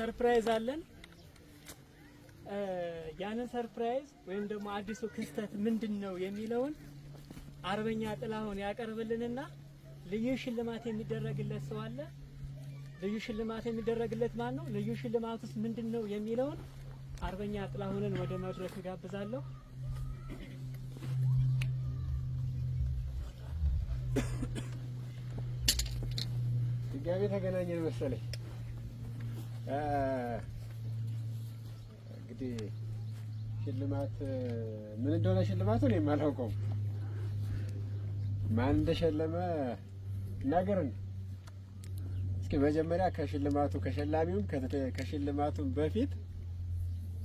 ሰርፕራይዝ አለን። ያንን ሰርፕራይዝ ወይም ደግሞ አዲሱ ክስተት ምንድነው የሚለውን አርበኛ ጥላሁን ያቀርብልንና ልዩ ሽልማት የሚደረግለት ሰው አለ። ልዩ ሽልማት የሚደረግለት ማን ነው? ልዩ ሽልማቱስ ምንድነው የሚለውን አርበኛ ጥላሁንን ወደ መድረክ ጋብዛለሁ። ድጋሜ ተገናኘን መሰለኝ። እንግዲህ ሽልማት ምን እንደሆነ ሽልማቱ እኔም አላውቀውም። ማን እንደሸለመ እናገርን። እስኪ መጀመሪያ ከሽልማቱ ከሸላሚውም ከሽልማቱም በፊት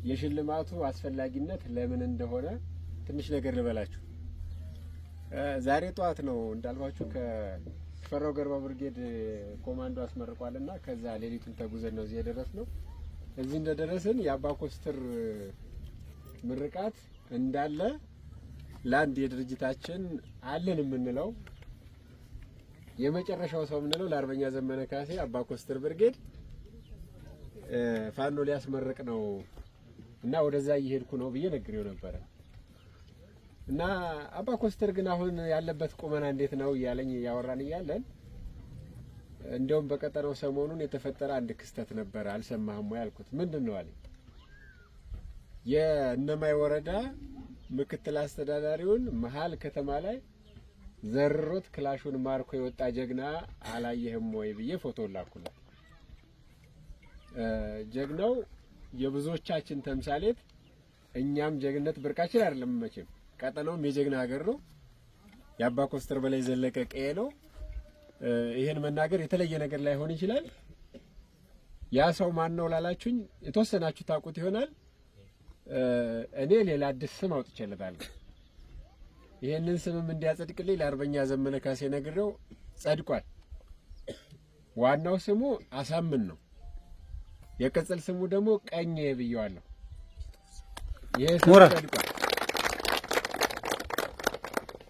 የሽልማቱ አስፈላጊነት ለምን እንደሆነ ትንሽ ነገር ልበላችሁ። ዛሬ ጠዋት ነው እንዳልኳችሁ ከፈራው ገርባ ብርጌድ ኮማንዶ አስመርቋልና ከዛ ሌሊቱን ተጉዘን ነው እዚህ የደረስነው። እዚህ እንደደረስን የአባ ኮስተር ምርቃት እንዳለ ለአንድ የድርጅታችን አለን የምንለው የመጨረሻው ሰው የምንለው ለአርበኛ ዘመነ ካሴ አባ ኮስተር ብርጌድ ፋኖ ሊያስመርቅ ነው እና ወደዛ እየሄድኩ ነው ብዬ ነግሬው ነበረ። እና አባ ኮስተር ግን አሁን ያለበት ቁመና እንዴት ነው እያለኝ ያወራን እያለን እንደውም በቀጠናው ሰሞኑን የተፈጠረ አንድ ክስተት ነበር አልሰማህም ወይ አልኩት። ምንድነው አለኝ። የእነማይ ወረዳ ምክትል አስተዳዳሪውን መሀል ከተማ ላይ ዘርሮት ክላሹን ማርኮ የወጣ ጀግና አላየህም ወይ ብዬ ፎቶ ላኩለት። ጀግናው የብዙዎቻችን ተምሳሌት፣ እኛም ጀግነት ብርቃችን አይደለም መቼም። ቀጠናውም የጀግና ሀገር ነው። የአባ ኮስተር በላይ ዘለቀ ቀዬ ነው። ይሄን መናገር የተለየ ነገር ላይሆን ይችላል። ያ ሰው ማን ነው ላላችሁኝ የተወሰናችሁ ታውቁት ይሆናል። እኔ ሌላ አዲስ ስም አውጥቼለታለሁ። ይሄንን ስምም እንዲያጸድቅልኝ ለአርበኛ ዘመነ ካሴ ነግሬው ጸድቋል። ዋናው ስሙ አሳምን ነው። የቅጽል ስሙ ደግሞ ቀኜ ብየዋለሁ። ይሄ ስም ጸድቋል።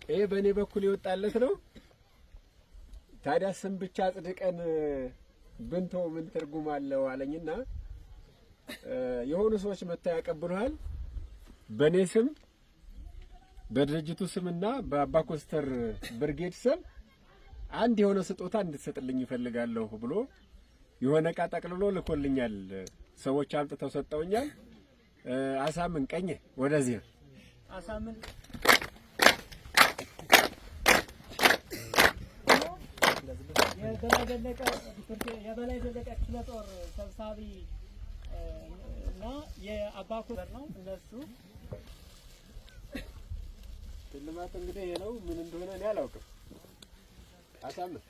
ይሄ በእኔ በኩል ይወጣለት ነው። ታዲያ ስም ብቻ አጽድቀን ብንቶ ምን ትርጉም አለው አለኝና የሆኑ ሰዎች መጥተው ያቀብሉሃል። በእኔ ስም በድርጅቱ ስምና በአባ ኮስተር ብርጌድ ስም አንድ የሆነ ስጦታ እንድትሰጥልኝ ይፈልጋለሁ ብሎ የሆነ ዕቃ ጠቅልሎ ልኮልኛል። ሰዎች አምጥተው ሰጠውኛል። አሳምን ቀኜ ወደዚህ አሳምን የበላይ ዘለቀ ክፍለ ጦር ሰብሳቢ እና የአባ ኮስተር ነው። እነሱ ሽልማት እንግዲህ ይሄ ነው። ምን እንደሆነ እኔ አላውቅም። አሳምን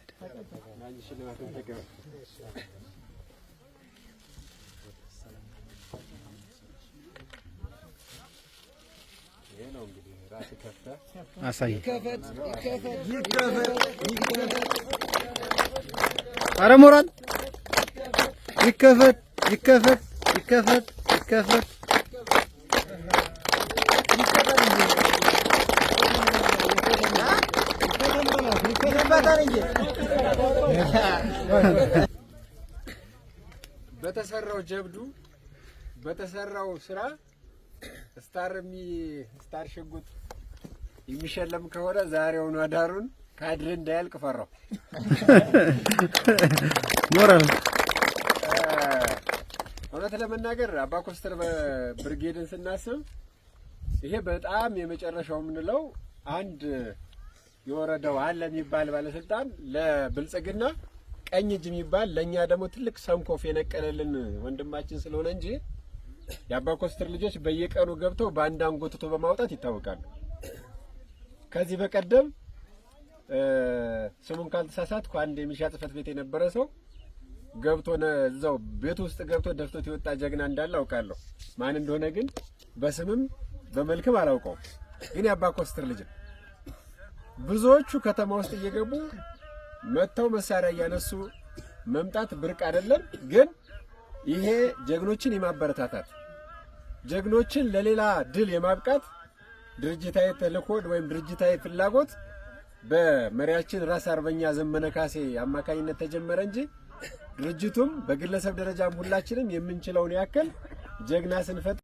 ማን ሽልማቱን ተቀበል። ይሄ ነው እንግዲህ ራስ ከፍታ አሳይ ይከፈት። አረ ሞራል ይከፈት። በተሰራው ጀብዱ በተሰራው ስራ ስታር ሽጉጥ የሚሸለም ከሆነ ዛሬውን አዳሩን ካድሬ እንዳያልቅ ፈራው። ሞራል እውነት ለመናገር አባ ኮስተር ብርጌድን ስናስብ ይሄ በጣም የመጨረሻው የምንለው አንድ የወረዳው አለ የሚባል ባለስልጣን ለብልጽግና ቀኝ እጅ የሚባል ለኛ ደግሞ ትልቅ ሰንኮፍ የነቀለልን ወንድማችን ስለሆነ እንጂ የአባ ኮስተር ልጆች በየቀኑ ገብተው ባንድ አንጎትቶ በማውጣት ይታወቃሉ። ከዚህ በቀደም ስሙን ካልተሳሳትኩ አንድ የሚሊሻ ጽሕፈት ቤት የነበረ ሰው ገብቶ እዛው ቤት ውስጥ ገብቶ ደፍቶት የወጣ ጀግና እንዳለ አውቃለሁ። ማን እንደሆነ ግን በስምም በመልክም አላውቀውም። ግን የአባ ኮስተር ልጅ ብዙዎቹ ከተማ ውስጥ እየገቡ መተው መሳሪያ እያነሱ መምጣት ብርቅ አይደለም። ግን ይሄ ጀግኖችን የማበረታታት ጀግኖችን ለሌላ ድል የማብቃት ድርጅታዊ ተልዕኮ ወይም ድርጅታዊ ፍላጎት በመሪያችን ራስ አርበኛ ዘመነ ካሴ አማካኝነት ተጀመረ እንጂ ድርጅቱም በግለሰብ ደረጃም ሁላችንም የምንችለውን ያክል ጀግና ስንፈጥር